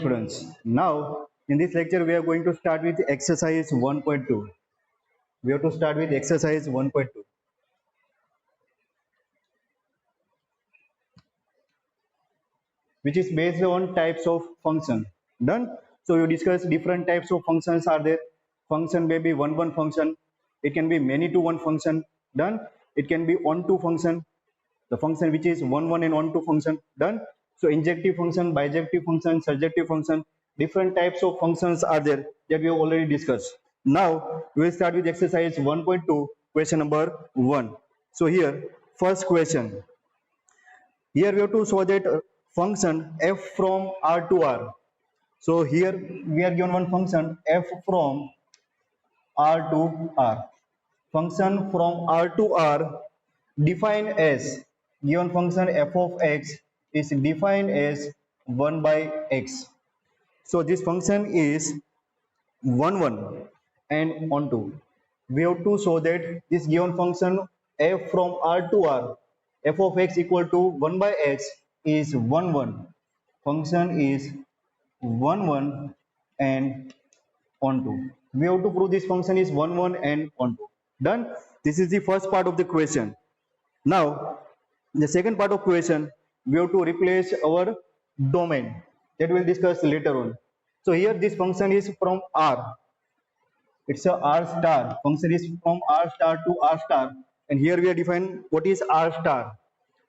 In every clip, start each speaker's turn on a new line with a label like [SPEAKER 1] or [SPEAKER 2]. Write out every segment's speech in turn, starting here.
[SPEAKER 1] students. Now, in this lecture, we are going to start with exercise 1.2. We have to start with exercise 1.2. Which is based on types of function. Done? So you discuss different types of functions are there. Function may be one function. It can be many to one function. Done? It can be on to function. The function which is one and on to function. Done? So injective function, bijective function, surjective function, different types of functions are there that we have already discussed. Now we will start with exercise 1.2, question number 1. So here, first question. Here we have to show that function f from R to R. So here we are given one function f from R to R. Function from R to R defined as, given function f of x is defined as 1 by x. So this function is 1 and onto. We have to show that this given function f from R to R, f of x equal to 1 by x is 1. Function is 1 and onto. We have to prove this function is 1 and onto. Done? This is the first part of the question. Now, the second part of question, we have to replace our domain that we'll discuss later on. So here this function is from R. It's a R star. Function is from R star to R star. And here we are defined what is R star.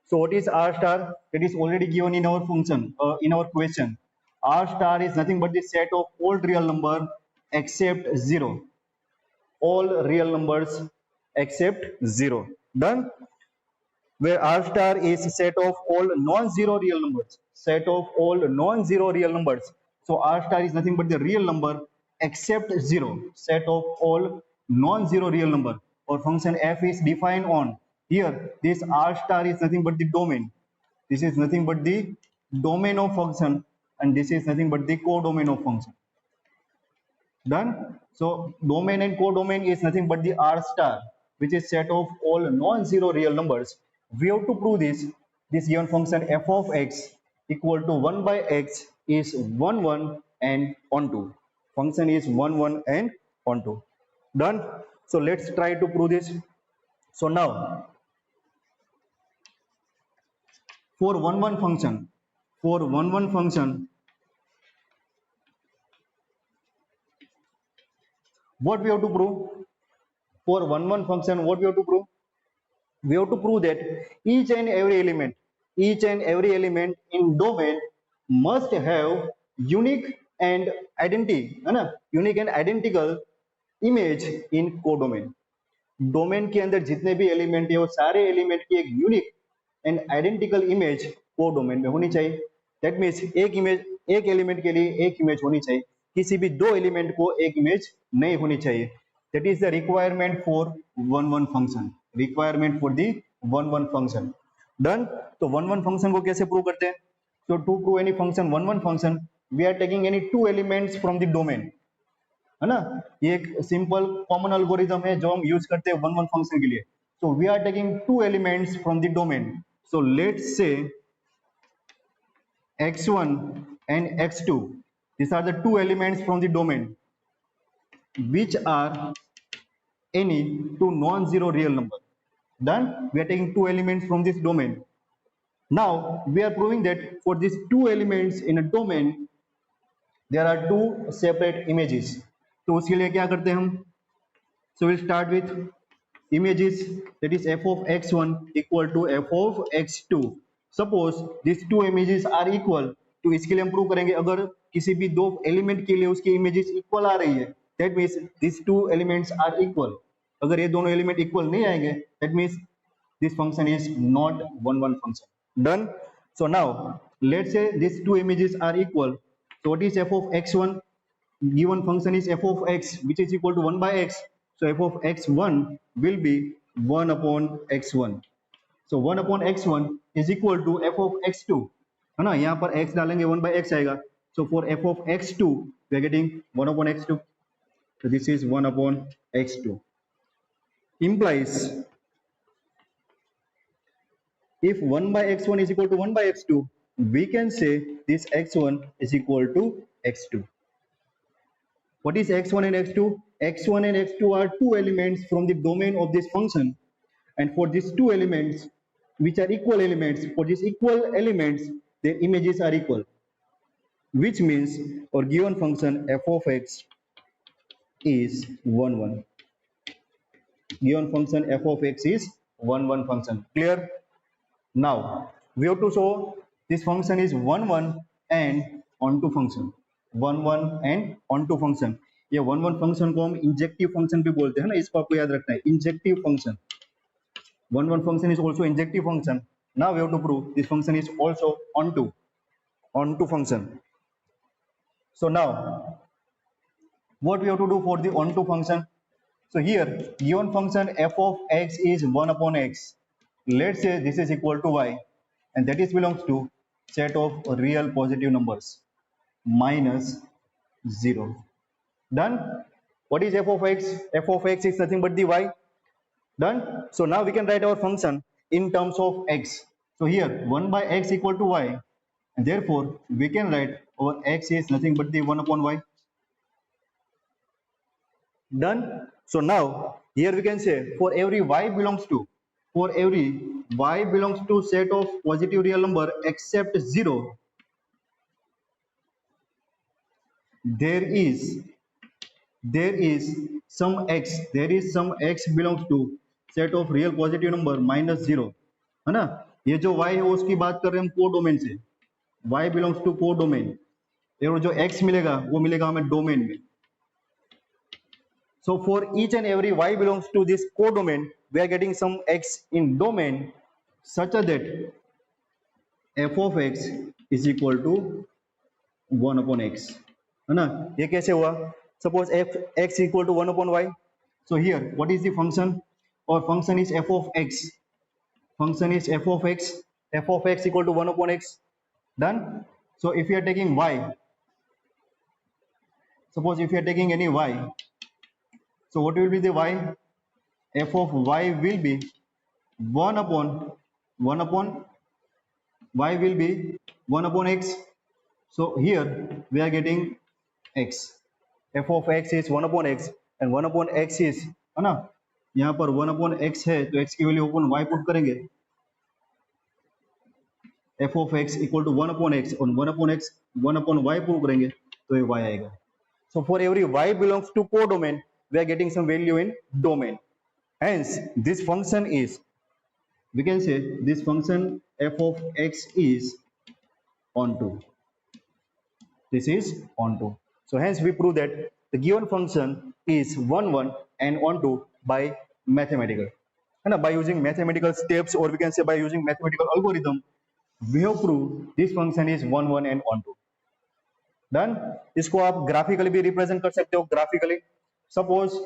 [SPEAKER 1] So what is R star? That is already given in our function, in our question. R star is nothing but the set of all real number except 0. All real numbers except 0. Done? Where R star is set of all non-zero real numbers. Set of all non-zero real numbers. So R star is nothing but the real number except 0. Set of all non-zero real number. Or function f is defined on. Here, this R star is nothing but the domain. This is nothing but the domain of function, and this is nothing but the codomain of function. Done? So domain and codomain is nothing but the R star, which is set of all non-zero real numbers. We have to prove this. This given function f of x equal to 1 by x is 1 and onto. Function is 1 and onto. Done? So let's try to prove this. So now, for 1 function, what we have to prove? For 1 function, what we have to prove? We have to prove that each and every element in domain must have unique and identical image in codomain. Domain के अंदर जितने भी element है वो सारे element की एक unique and identical image को डोमेन में होनी चाहिए. दैट मीन्स एक एलिमेंट के लिए एक इमेज होनी चाहिए, किसी भी दो एलिमेंट को एक इमेज नहीं होनी चाहिए. That is the requirement for 1 function. Requirement for the 1 function. Done? तो 1 फंक्शन को कैसे प्रूव करते हैं? So to prove any function 1 function, we are taking any 2 elements from the domain. है ना? ये एक सिंपल कॉमन एल्गोरिथम है जो हम यूज करते हैं 1 फंक्शन के लिए. So we are taking 2 elements from the domain. So let's say x1 and x2. These are the 2 elements from the domain which are any 2 non-zero real number. Done? We are taking 2 elements from this domain. Now we are proving that for these 2 elements in a domain there are 2 separate images. तो उसके लिए क्या करते हैं हम? So we'll start with images, that is f of x1 equal to f of x2. Suppose these 2 images are equal, तो इसके लिए हम प्रूव करेंगे अगर किसी भी दो एलिमेंट के लिए उसकी इमेजेस इक्वल आ रही है, that means these 2 elements are equal. अगर ये दोनों एलिमेंट इक्वल नहीं आएंगे, that means this function is not 1 function. Done? So now let's say these 2 images are equal. So what is f of x1? Given function is f of x which is equal to 1 by x. So f of x1 will be 1 upon x1. So 1 upon x1 is equal to f of x2. है ना? यहाँ पर x डालेंगे 1 by x आएगा. So for f of x2 we are getting 1 upon x2. So this is 1 upon x2. Implies if 1 by x1 is equal to 1 by x2, we can say this x1 is equal to x2. What is x1 and x2? X1 and x2 are two elements from the domain of this function, and for these two elements which are equal elements, for these equal elements their images are equal, which means our given function f of x is 1 1. Given function f of x is 1 1 function. Clear? Now we have to show this function is 1 1 and onto function. 1 1 and onto function. ये 1 1 function को हम injective function भी बोलते हैं ना, इसको आपको याद रखना है, injective function. 1 1 function is also injective function. Now we have to prove this function is also onto function. So now what we have to do for the onto function? So here given function f of x is 1 upon x. Let's say this is equal to y, and that is belongs to set of real positive numbers minus 0. Done? What is f of x? F of x is nothing but the y. Done? So now we can write our function in terms of x. So here 1 by x equal to y, and therefore we can write our x is nothing but the 1 upon y. Done? So now here we can say for every y belongs to set of positive real number except 0, there is some x belongs to set of real positive number minus 0, है ना. ये जो y है उसकी बात कर रहे हैं हम कोडोमेन से. y belongs to कोडोमेन, और जो x मिलेगा वो मिलेगा हमें डोमेन में. So for each and every y belongs to this codomain, we are getting some x in domain such that f of x is equal to 1 upon x, है ना. ये कैसे हुआ? Suppose f x equal to 1 upon y. So here what is the function? Our function is f of x. Function is f of x. F of x equal to 1 upon x. Done? So if you are taking y, suppose if you are taking any y, so what will be the y? F of y will be 1 upon y will be 1 upon x. So here we are getting x. F of x is 1 upon x, and 1 upon x is, है ना, यहाँ पर 1 upon x है तो x की value अपन y put करेंगे. F of x equal to 1 upon x, और 1 upon y put करेंगे तो ये y आएगा. So for every y belongs to codomain, we are getting some value in domain. Hence this function is, we can say this function f of x is onto. This is onto. So hence we prove that the given function is 1 1 and onto by mathematical, and by using mathematical steps, or we can say by using mathematical algorithm, we have proved this function is 1 1 and onto. Done? इसको आप graphically भी represent कर सकते हो. Graphically suppose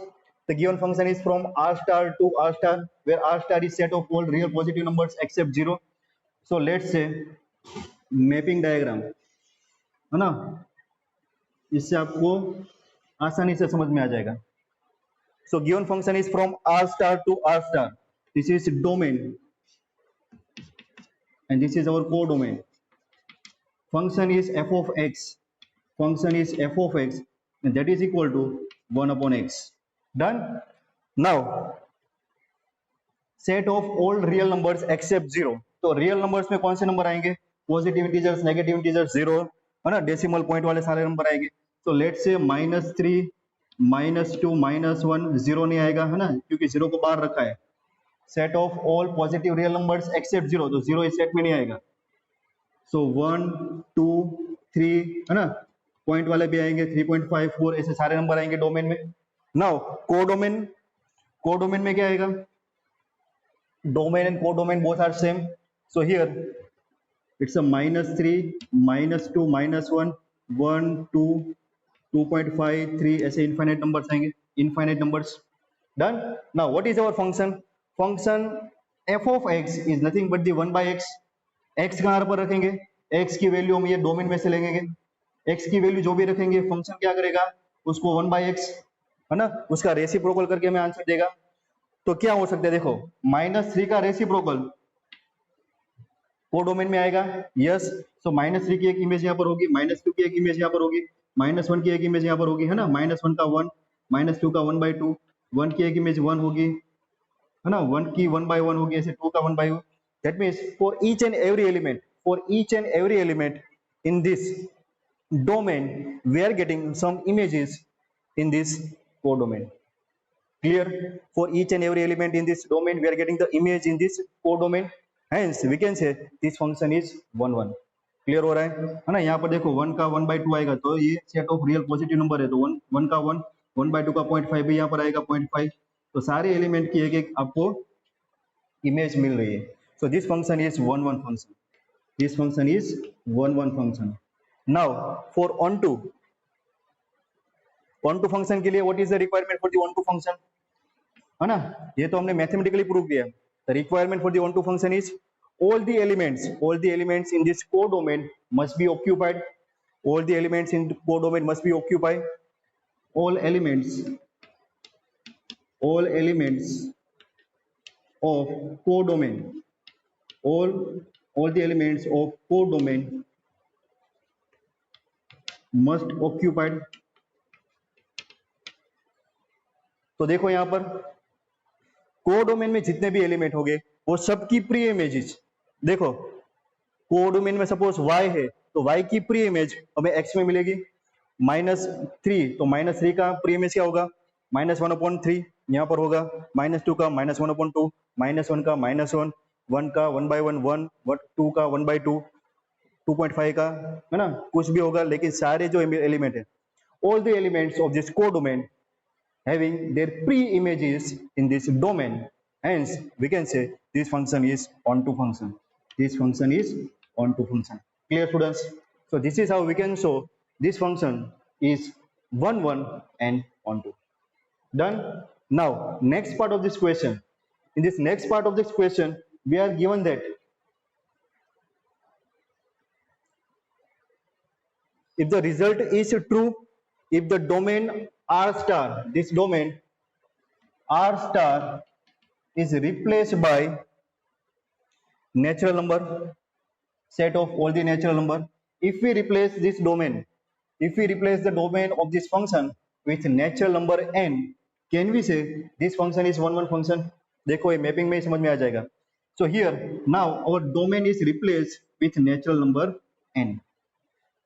[SPEAKER 1] the given function is from r star to r star, where r star is set of all real positive numbers except 0. So let's say mapping diagram, है ना, इससे आपको आसानी से समझ में आ जाएगा. So given function is from r star to r star. This is domain and this is our codomain. Function is f of x. Function is f of x, and that is equal to 1 upon x. Done? Now set of all real numbers except 0. तो real numbers में कौन से number आएंगे? Positive integers, negative integers, 0, है ना, decimal point वाले सारे number आएंगे. तो लेट्स से -3, -2, -1, 0 नहीं आएगा, है ना, क्योंकि 0 को बाहर रखा है. Set of all positive real numbers accept 0, तो 0 इस सेट में नहीं आएगा. सो 1, 2, 3, है ना, पॉइंट वाले भी आएंगे, 3.5, 4, ऐसे सारे नंबर आएंगे डोमेन में. नाउ कोडोमेन में क्या आएगा? Domain and codomain both are same. So here it's a -3, -2, -1, 1, 2, 2.5, 3, ऐसे इनफाइनाइट नंबर्स आएंगे, infinite numbers. Done? Now what is our function? Function f of x is nothing but the 1 by x. x कहाँ पर रखेंगे? x की value हम ये domain में से लेंगे. x की वैल्यू जो भी रखेंगे, फंक्शन क्या करेगा? उसको 1 by x, है ना, उसका रेसिप्रोकल करके हमें आंसर देगा. तो क्या हो सकता है? देखो, -3 का रेसिप्रोकल कोडोमेन में आएगा, यस। सो -3 की एक इमेज यहाँ पर होगी, -2 की एक इमेज यहाँ पर होगी, -1 की एक इमेज यहाँ पर होगी, है ना, -1 का 1, -2 का 1/2, 1 की एक इमेज 1 होगी, है ना, 1 की 1/1 होगी, ऐसे 2 का 1/1। That means for each and every element, for each and every element in this domain we are getting some images in this codomain. Clear? For each and every element in this domain we are getting the image in this codomain, hence we can say this function is 1 1. Clear हो रहा है ना? यहाँ पर देखो 1 का 1/2 आएगा तो ये set of real positive number है, तो 1 का 1, 1/2 का 0.5 भी यहाँ पर आएगा 0.5, तो सारे एलिमेंट की एक एक आपको इमेज मिल रही है। So this function is 1 1 function, this function is 1 1 function. Now for onto function के लिए what is the requirement for the onto function, है ना, ये तो हमने मैथमेटिकली प्रूव किया। The requirement for the onto function is all the elements in this codomain must be occupied, all the elements in the codomain must be occupied, all elements of codomain, all the elements of codomain must occupied। तो देखो यहाँ पर codomain में जितने भी element होंगे वो सबकी प्री इमेजेस, देखो कोडोमेन में सपोज y है तो y की प्री इमेज हमें x में मिलेगी, -3 तो -3 का प्री इमेज क्या होगा, -1/3 यहाँ पर होगा, -2 का -1/2, -1 का -1, 1 का 1/1, 1, 2 का 1/2, 2.5 का, है ना, कुछ भी होगा, लेकिन सारे जो एलिमेंट है, all the elements of this codomain having their pre-images in this domain, hence we can say this function is onto function, this function is onto function। Clear students? So this is how we can show this function is 1 1 and onto। Done? Now next part of this question, in this next part of this question we are given that if the result is true, if the domain R star, this domain R star is replaced by natural number, set of all the natural number, if we replace this domain, if we replace the domain of this function with natural number n, can we say this function is 1 1 function? देखो ये mapping में ही समझ में आ जाएगा। So here now our domain is replaced with natural number n.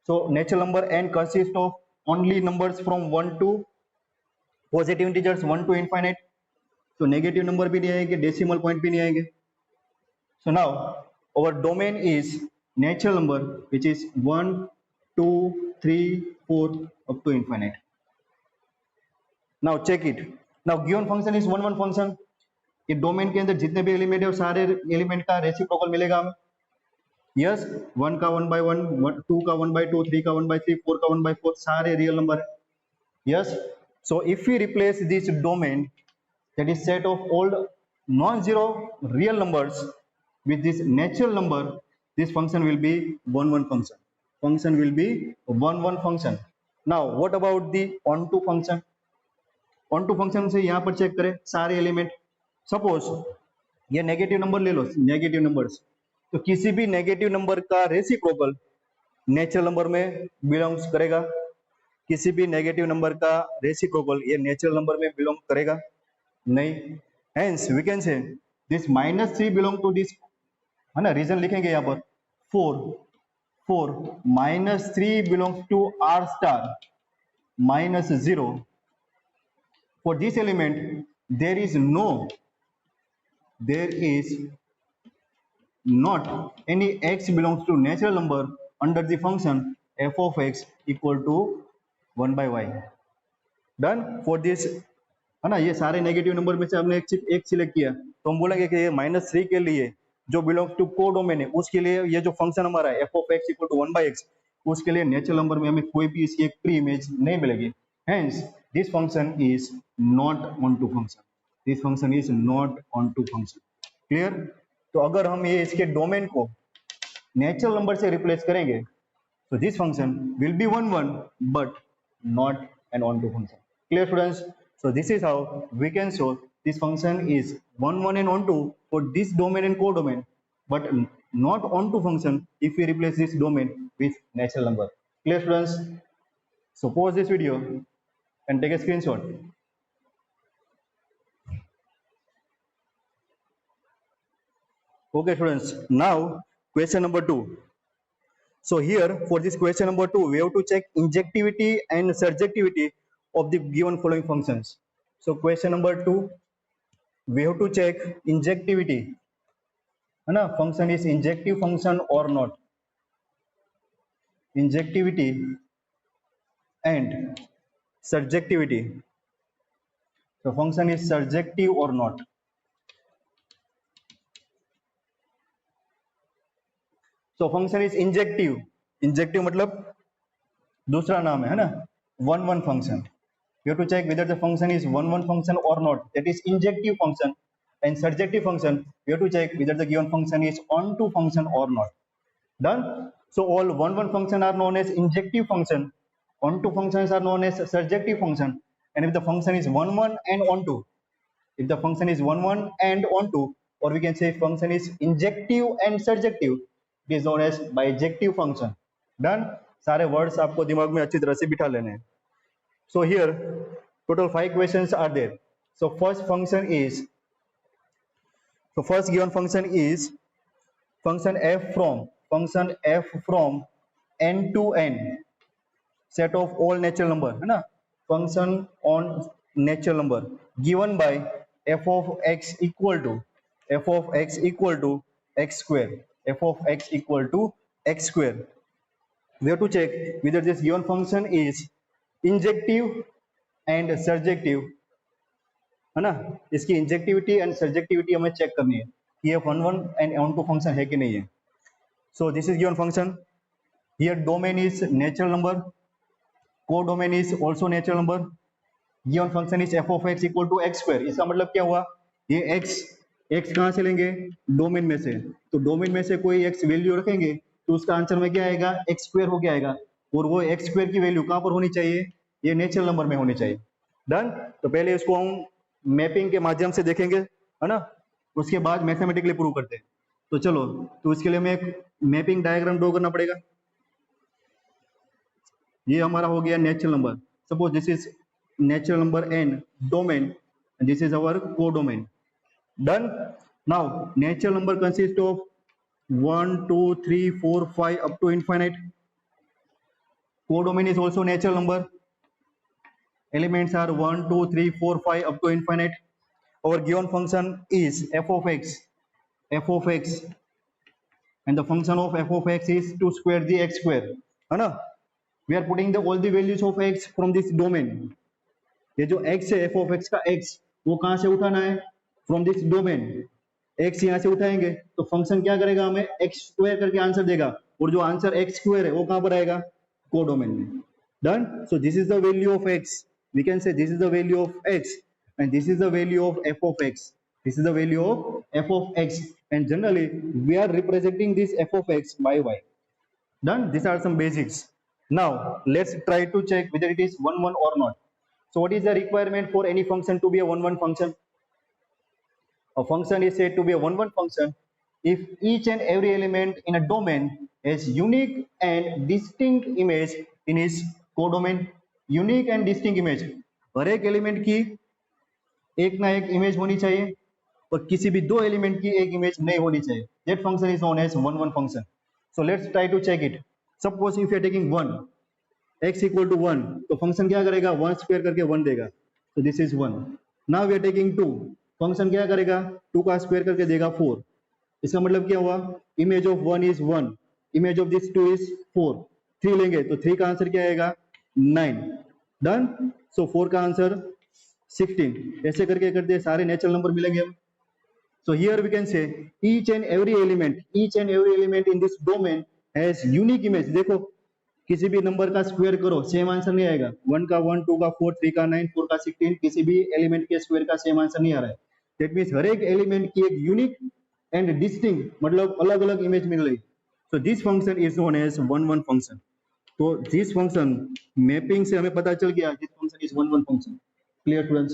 [SPEAKER 1] So natural number n consists of only numbers from 1 to positive integers 1 to infinite, तो negative number भी नहीं आएंगे, डेसिमल पॉइंट भी नहीं आएंगे। So now our domain is natural number which is 1 2 3 4 up to infinite। नाउ check it, now given function is 1 1 function, ये domain के अंदर जितने भी एलिमेंट है वो सारे एलिमेंट का रेसिप्रोकल मिलेगा हमें, यस, 1 का 1/1, 2 का 1/2, 3 का 1/3, 4 का 1/4, सारे रियल नंबर है, yes. So if we replace this domain, that is set of all non-zero real numbers with this natural number, this function will be 1 1 function, function will be 1 1 function। Now what about the onto function? onto function से यहाँ पर check करें सारे element, suppose ये negative number ले लो, negative numbers, तो किसी भी नेगेटिव नंबर का रेसिप्रोकल नेचुरल नंबर में बिलोंग्स करेगा, किसी भी नेगेटिव नंबर का रेसिप्रोकल ये नेचुरल नंबर में बिलोंग करेगा नहीं, hence we can say this -3 belong to this, है ना, रीजन लिखेंगे यहाँ पर 4 -3 belongs to R star -0, for this element there is not any x belongs to natural number under the function f of x equal to 1/y। Done for this, है ना, ये सारे negative number में से हमने एक सिलेक्ट किया, तो हम बोलेंगे कि ये -3 के लिए जो बिलोंग्स टू कोडोमेन है उसके लिए ये जो फंक्शन हमारा है f of x equal to 1/x, उसके लिए नेचुरल नंबर में हमें कोई भी इसकी एक प्री इमेज नहीं मिलेगी, hence this function is not onto function, this function is not onto function. Clear? तो अगर हम ये इसके डोमेन को नेचुरल नंबर से रिप्लेस करेंगे तो this function will be 1 1 but not an onto function। Clear students? So this is how we can show this function is 1 1 and onto for this domain and codomain, but not onto function if we replace this domain with natural number. Clear, students? So pause this video and take a screenshot. Okay, students. Now question number 2. So here for this question number 2, we have to check injectivity and surjectivity of the given following functions. So question number 2, we have to check injectivity. है ना, function is injective function or not. Injectivity and surjectivity. So function is surjective or not. So function is injective. Injective मतलब दूसरा नाम है ना, one function. You have to check whether the function is one function or not. That is injective function. And surjective function, you have to check whether the given function is onto function or not. Done? So all one function are known as injective function. Onto functions are known as surjective function. And if the function is one and onto, if the function is one and onto, or we can say function is injective and surjective, it is known as bijective function. Done? सारे words आपको दिमाग में अच्छी तरह से बिठा लेने हैं. So here total 5 questions are there. So first given function is function f from n to n set of all natural number, है ना, function on natural number given by f of x equal to x square. F of x equal to x square. We have to check whether this given function is injective and surjective, है ना. इसकी injectivity and surjectivity हमें check करनी है कि ये one and onto function है कि नहीं है. So this is given function. Here domain is natural number, codomain is also natural number. Given function is f of x equal to x square. इसका मतलब क्या हुआ, ये x कहाँ से लेंगे, डोमेन में से. तो डोमेन में से कोई x वैल्यू रखेंगे तो उसका आंसर में क्या आएगा, x स्क्वायर हो गया आएगा. और वो x स्क्वायर की वैल्यू कहाँ पर होनी चाहिए, ये नेचुरल नंबर में होनी चाहिए. डन. तो पहले इसको हम मैपिंग के माध्यम से देखेंगे, है ना, उसके बाद मैथमेटिकली प्रूव करते हैं. तो चलो, तो इसके लिए हमें एक मैपिंग डायग्राम ड्रॉ करना पड़ेगा. ये हमारा हो गया natural number. Suppose this is natural number n domain and this is our codomain. Done. Now natural number consists of 1 2 3 4 5 up to infinite. Codomain is also natural number. Elements are 1 2 3 4 5 up to infinite. Our given function is f of x and the function of f of x is to square the x square, है ना. We are putting all the values of x from this domain. ये जो x है f of x का x, वो कहाँ से उठाना है, फ्रॉम दिस डोमेन. x यहाँ से उठाएंगे तो फंक्शन क्या करेगा, हमें x स्क्वायर करके आंसर देगा, और जो आंसर x स्क्वायर है वो कहाँ पर आएगा, कोडोमेन में. Done. So this is the value of x. We can say this is the value of x and this is the value of f of x. This is the value of f of x, and generally we are representing this f of x by y. Done. These are some basics. Now let's try to check whether it is 1 1 or not. So what is the requirement for any function to be a 1 1 function? A function is said to be a 1 1 function if each and every element in a domain has unique and distinct image in its codomain. Unique and distinct image. हर एक element की एक ना एक image होनी चाहिए और किसी भी दो एलिमेंट की एक इमेज नहीं होनी चाहिए. That function is known as 1 1 function. So let's try to check it. Suppose if you are taking 1, x equal to 1, तो फंक्शन क्या करेगा, 1 स्क्वायर करके 1 देगा. So this is 1. Now we are taking 2, function क्या करेगा, 2 का स्क्वायर करके देगा 4. इसका मतलब क्या हुआ, image of 1 is 1, image of this 2 is 4. 3 लेंगे तो 3 का आंसर क्या आएगा, 9. डन. सो 4 का आंसर 16. ऐसे करके करते सारे नेचुरल नंबर मिलेंगे हम. So here we can say each and every element in this domain has unique image. देखो किसी भी नंबर का स्क्वायर करो सेम आंसर नहीं आएगा. 1 का 1, 2 का 4, 3 का 9, 4 का 16, किसी भी एलिमेंट के स्क्वायर का सेम आंसर नहीं आ रहा है. दैट मींस हर एक एलिमेंट की एक यूनिक एंड डिस्टिंक्ट मतलब अलग अलग इमेज मिल रही. So this function is known as 1 1 function. तो दिस फंक्शन मैपिंग से हमें पता चल गया this function is 1 1 function. Clear students?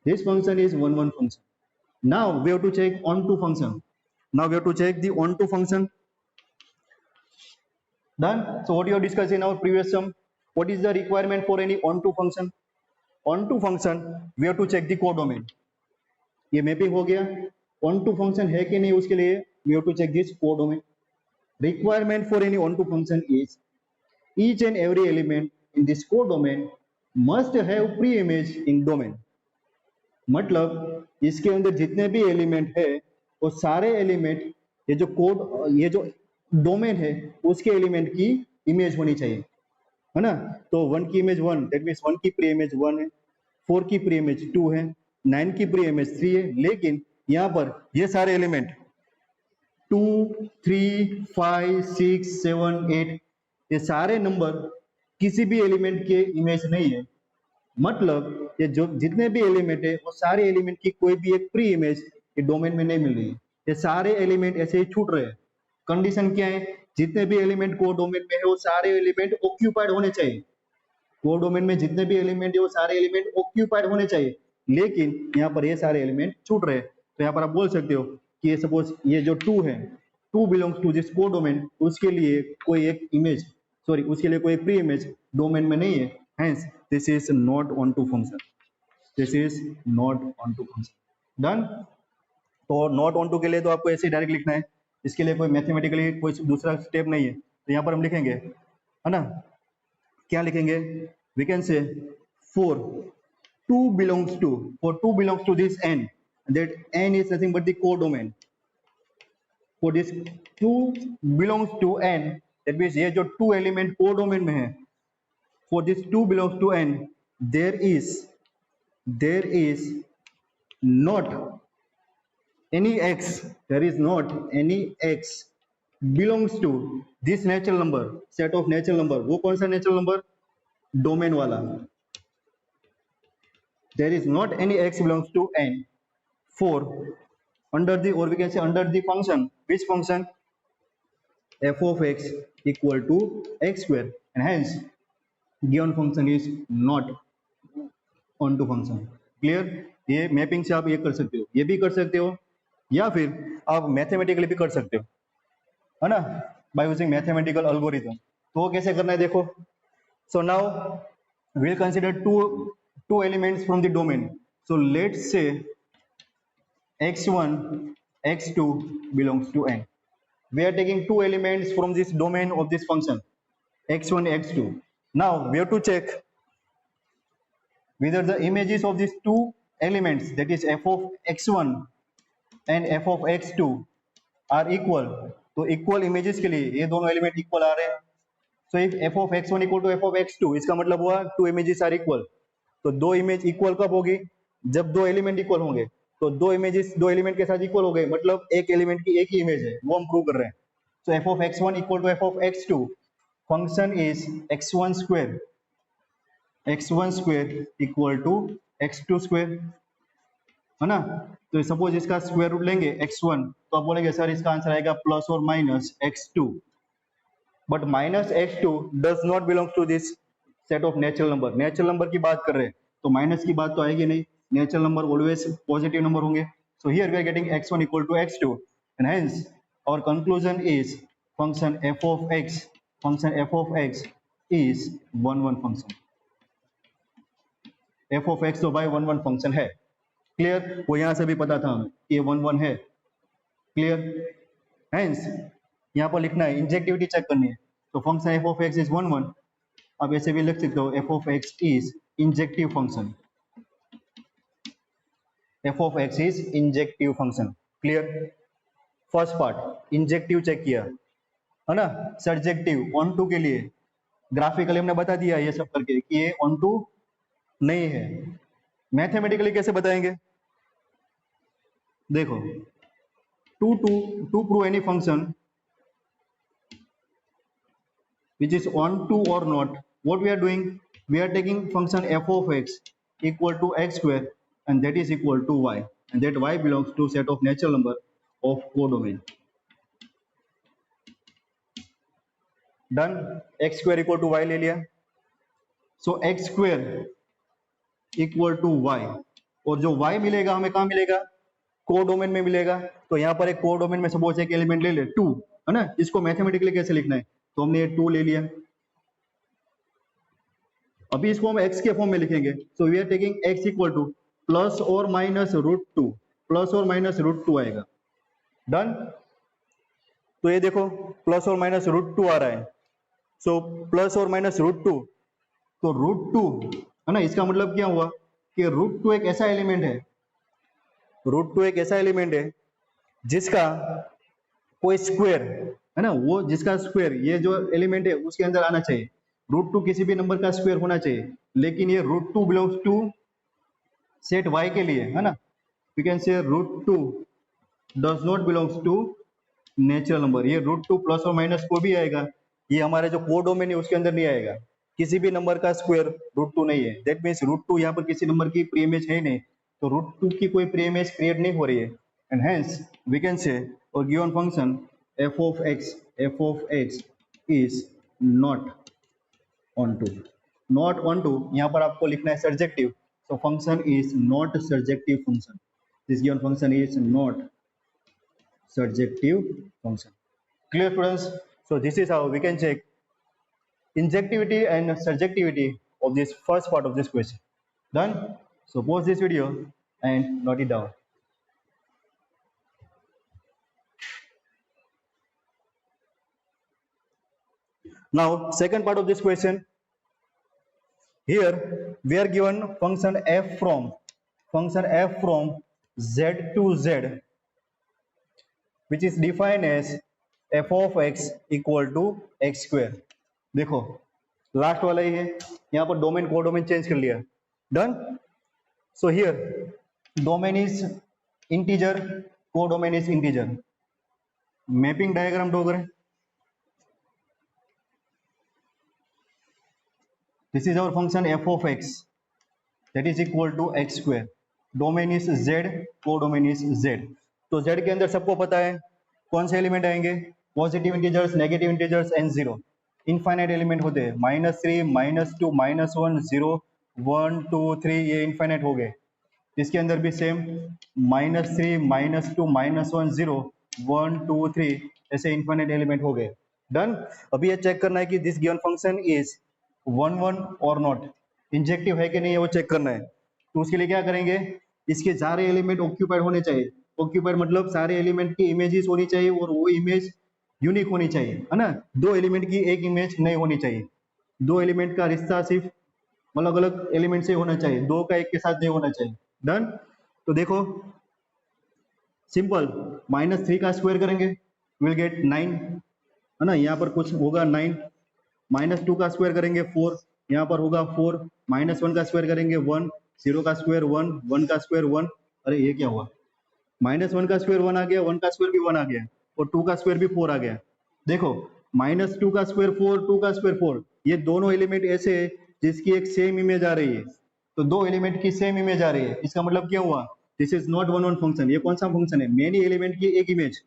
[SPEAKER 1] This function is 1 1 function. Now we have to check onto function. Now we have to check the onto function. Done. So what you have discussed in our previous sum, what is the requirement for any onto function? Onto function we have to check the codomain. ये mapping हो गया. onto function है कि नहीं उसके लिए we have to check this codomain. Requirement for any onto function is each and every element in this codomain must have pre-image in domain. मतलब इसके अंदर जितने भी एलिमेंट है वो सारे एलिमेंट ये जो कोड ये जो डोमेन है उसके एलिमेंट की इमेज होनी चाहिए, है ना. तो 1 की इमेज 1, दैट मीन्स 1 की प्री इमेज 1 है, 4 की प्री इमेज 2 है, 9 की प्री इमेज 3 है. लेकिन यहाँ पर ये सारे एलिमेंट 2, 3, 5, 6, 7, 8 ये सारे नंबर किसी भी एलिमेंट के इमेज नहीं है. मतलब ये जो जितने भी एलिमेंट है वो सारे एलिमेंट की कोई भी एक प्री इमेज ये डोमेन में नहीं मिल रही है. ये सारे एलिमेंट ऐसे ही छूट रहे हैं. कंडीशन क्या है? जितने भी एलिमेंट को डोमेन में है वो सारे एलिमेंट ऑक्यूपाइड होने चाहिए. को डोमेन में जितने भी एलिमेंट है वो सारे एलिमेंट ऑक्यूपाइड होने चाहिए. लेकिन यहाँ पर ये सारे एलिमेंट छूट रहे हैं. तो यहाँ पर आप बोल सकते हो कि ये सपोज ये जो 2 है, 2 बिलोंग्स टू दिस को डोमेन, उसके लिए कोई एक इमेज उसके लिए कोई प्री इमेज डोमेन में नहीं है. Hence this is not onto function. This is not onto function. Done. तो नॉट onto के लिए तो आपको ऐसे डायरेक्ट लिखना है. इसके लिए कोई मैथमेटिकली कोई दूसरा स्टेप नहीं है. तो यहाँ पर हम लिखेंगे, है ना, क्या लिखेंगे? We can say for 2 belongs to this n, that n is nothing but the codomain. For this 2 belongs to n, that means ये जो 2 एलिमेंट कोडोमेन में है, for this 2 belongs to n, there is not any x belongs to this natural number, set of natural number. वो कौन सा natural number? Domain वाला. There is not any x belongs to n for under the, or we can say under the function, which function? f of x equal to x square, and hence given function is not onto function. Clear? ये mapping से आप ये कर सकते हो, ये भी कर सकते हो, या फिर आप मैथमेटिकली भी कर सकते हो, है ना, बाय यूजिंग मैथमेटिकल एल्गोरिथम. तो वो कैसे करना है देखो. So now we will consider two elements from the domain. So let's say x1 x2 belongs to n. We are taking 2 elements from this domain of this function x1 x2. Now we have to check whether the images of these 2 elements, that is f of x1 and f of x2, are equal. तो equal images के लिए ये दोनों element equal आ रहे हैं. So if f of x1 equal to f of x2, इसका मतलब हुआ 2 images are equal. तो 2 इमेज इक्वल कब होगी? जब 2 एलिमेंट इक्वल होंगे. तो 2 इमेजेस 2 एलिमेंट के साथ इक्वल हो गए, मतलब एक एलिमेंट की एक ही इमेज है, वो हम प्रूव कर रहे हैं. सो f of x1 equal to f of x2, function is x1 square equal to x2 square, है ना. तो सपोज इसका स्क्वायर रूट लेंगे x1, तो आप बोलेंगे सर इसका आंसर आएगा प्लस और minus x2. But minus x2 does not belong to this set of natural number. Natural number की बात कर रहे हैं तो माइनस की बात तो आएगी नहीं. Natural number always positive number होंगे. So here we are getting x1 equal to x2, and hence our conclusion is function f of x is 1 1 function. f of x तो बाय 1 1 फंक्शन है. Clear? वो यहां से भी पता था हमें कि ये 1 1 है. क्लियर? हेंस यहाँ पर लिखना है, इंजेक्टिविटी चेक करनी है. तो function f of x is 1 1. आप ऐसे भी लिख सकते हो f of x is injective function. f of x is injective function. Clear? First part injective check किया, है ना. सब्जेक्टिव onto के लिए ग्राफिकली हमने बता दिया ये सब करके कि ये onto नहीं है. मैथमेटिकली कैसे बताएंगे? देखो, to prove any function which is onto or not, what we are doing, we are taking function f of x equal to x square, and that is equal to y, and that y belongs to set of natural number of codomain. Done. x square equal to y ले लिया. So x square equal to y, और जो y मिलेगा हमें कहाँ मिलेगा? Codomain में मिलेगा। तो यहाँ पर एक कोडोमेन में सपोज एक एलिमेंट ले ले 2, है ना, इसको मैथमेटिकली कैसे लिखना है, तो हमने ये 2 ले लिया। अभी इसको हम x के फॉर्म में लिखेंगे, so we are taking x equal to plus और माइनस √2, प्लस और माइनस √2 आएगा। डन। तो ये देखो प्लस और माइनस √2 आ रहा है, सो प्लस और माइनस √2, तो √2 है ना, इसका मतलब क्या हुआ कि √2 एक ऐसा एलिमेंट है, √2 एक ऐसा एलिमेंट है जिसका कोई स्क्वायर है ना, वो जिसका स्क्वायर ये जो एलिमेंट है उसके अंदर आना चाहिए। √2 किसी भी नंबर का स्क्वायर होना चाहिए, लेकिन ये √2 बिलोंग्स टू सेट y के लिए, है ना, we can say √2 does not belongs to natural number. ये √2 प्लस और माइनस को भी आएगा, ये हमारे जो कोडोमेन है उसके अंदर नहीं आएगा। किसी भी नंबर का स्क्वायर √2 नहीं है, दैट मीन्स √2 यहाँ पर किसी नंबर की प्री इमेज है नहीं, तो √2 की कोई प्री इमेज क्रिएट नहीं हो रही है, एंड हेंस वी कैन से और given function f of x is not onto, not onto यहाँ पर आपको लिखना है surjective, so function is not surjective function, this given function is not surjective function. Clear students? So this is how we can check injectivity and surjectivity of this first part of this question. Done? So pause this video and note it down. Now second part of this question, here we are given function f from z to z, which is defined as f of x equal to x square. देखो last वाला ही है, यहाँ पर domain codomain change कर लिया। Done. So here domain is integer, codomain is integer. Mapping diagram draw करें। This is our function f of x that is equal to x square. Domain is z, codomain is z. तो z के अंदर सबको पता है कौन से element आएंगे, positive integers, negative integers and zero. Infinite element होते हैं, -3, -2, -1, 0, 1, 2, 3, ये इनफाइनाइट हो गए। इसके अंदर भी सेम -3, -2, -1, 0, 1, 2, 3 ऐसे इनफाइनाइट एलिमेंट हो गए। डन। अभी ये चेक करना है कि दिस गिवन फंक्शन इज 1 1 और नॉट, इंजेक्टिव है कि नहीं है वो चेक करना है। तो उसके लिए क्या करेंगे, इसके सारे एलिमेंट ऑक्यूपाइड होने चाहिए। ऑक्यूपाइड मतलब सारे एलिमेंट की इमेजेस होनी चाहिए और वो इमेज यूनिक होनी चाहिए, है ना, दो एलिमेंट की एक इमेज नहीं होनी चाहिए। दो एलिमेंट का रिश्ता सिर्फ अलग अलग एलिमेंट से होना चाहिए, दो का एक के साथ नहीं होना चाहिए। डन। तो देखो सिंपल, -3 का स्क्वायर करेंगे विल गेट 9, है ना, यहाँ पर कुछ होगा 9, -2 का स्क्वायर करेंगे 4, यहाँ पर होगा 4, -1 का स्क्वायर करेंगे 1, 0 का स्क्वायर 1, 1 का स्क्वायर 1, अरे ये क्या हुआ, -1 का स्क्वायर 1 आ गया, 1 का स्क्वायर भी 1 आ गया और 2 का स्क्वायर भी 4 आ गया। देखो -2 का स्क्वायर 4, 2 का स्क्वायर 4, ये दोनों एलिमेंट ऐसे है जिसकी एक सेम इमेज आ रही है। तो दो एलिमेंट की सेम इमेज आ रही है, इसका मतलब क्या हुआ, this is not one one function. ये कौन सा फंक्शन है, मेनी एलिमेंट की एक image,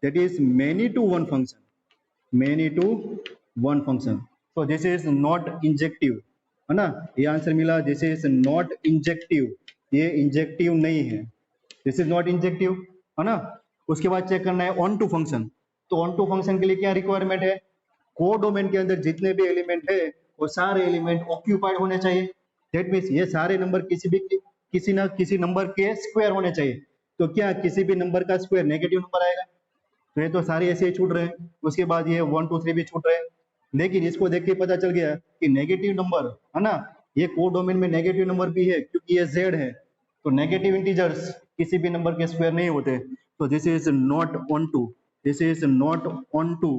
[SPEAKER 1] that is many to one function, many to one function. तो दिस इज नॉट इंजेक्टिव, है ना, ये आंसर मिला, दिस इज नॉट इंजेक्टिव, ये इंजेक्टिव नहीं है, दिस इज नॉट इंजेक्टिव, है ना। उसके बाद चेक करना है ऑन टू फंक्शन। तो ऑन टू फंक्शन के लिए क्या रिक्वायरमेंट है, कोडोमेन के अंदर जितने भी एलिमेंट है वो सारे एलिमेंट ऑक्यूपाइड होने चाहिए। दैट मीन्स ये सारे नंबर किसी ना किसी नंबर के स्क्वायर होने चाहिए। तो क्या किसी भी नंबर का स्क्वायर नेगेटिव नंबर आएगा, तो ये तो सारे ऐसे ही छूट रहे हैं। उसके बाद ये 1 2 3 भी छूट रहे हैं, लेकिन इसको देख के पता चल गया कि नेगेटिव नंबर, है ना, ये कोडोमेन में नेगेटिव नंबर भी है क्योंकि ये z है, तो नेगेटिव इंटीजर्स किसी भी नंबर के स्क्वायर नहीं होते। तो this is not onto, this is not onto,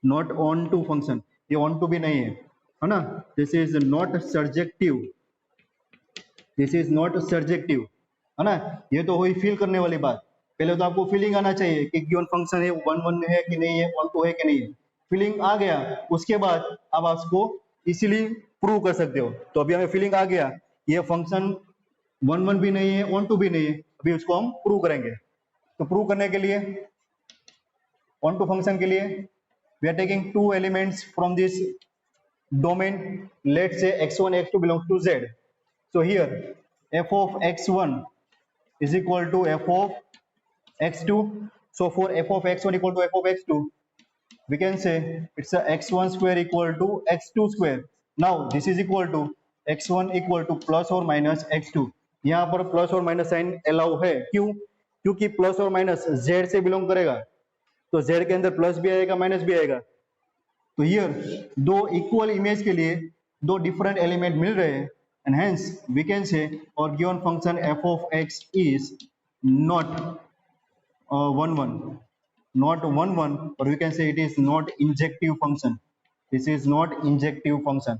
[SPEAKER 1] not onto function, ये ऑन टू भी नहीं है ना। This is not surjective, this is not surjective, है ना। ये तो हुई फील करने वाली बात, पहले तो आपको फीलिंग आना चाहिए कि गिवन फंक्शन है 1 1 है कि नहीं है, 1 2 है कि नहीं है। फीलिंग आ गया, उसके बाद अब आप उसको इजीली प्रूव कर सकते हो। तो अभी हमें फीलिंग आ गया, ये फंक्शन 1 1 भी नहीं है, 1 2 भी नहीं है, अभी उसको हम प्रूव करेंगे। तो प्रूव करने के लिए ऑन टू फंक्शन के लिए we are taking two elements from this domain, let's say x1 x2 belongs to z. So here f of x1 is equal to f of x2. So for f of x1 equal to f of x2, we can say it's a x1 square equal to x2 square. Now this is equal to x1 equal to plus or minus x2. यहाँ पर plus और minus sign allow है, क्यों? क्योंकि plus और minus z से belong करेगा, तो z के अंदर प्लस भी आएगा माइनस भी आएगा. तो हियर दो इक्वल इमेज के लिए दो डिफरेंट एलिमेंट मिल रहे हैं, एंड हेंस वी कैन से और given function f of x is not 1 1, not 1 1, or we can say it is not injective function. This is not injective function.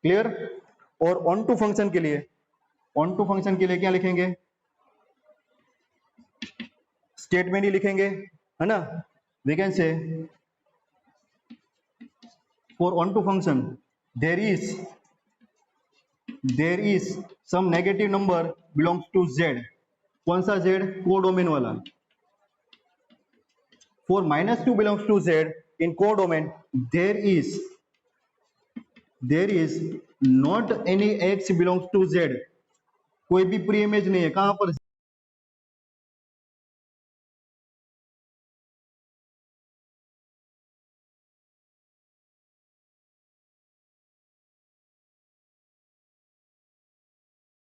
[SPEAKER 1] Clear? और on to function के लिए, on to function के लिए क्या लिखेंगे? Statement ही लिखेंगे, है ना? We can say for on to function there is some negative number belongs to z. कौन सा z? कोडोमेन वाला. For -2 belongs to z in codomain, there is not any x belongs to z. कोई भी pre image नहीं है, कहां पर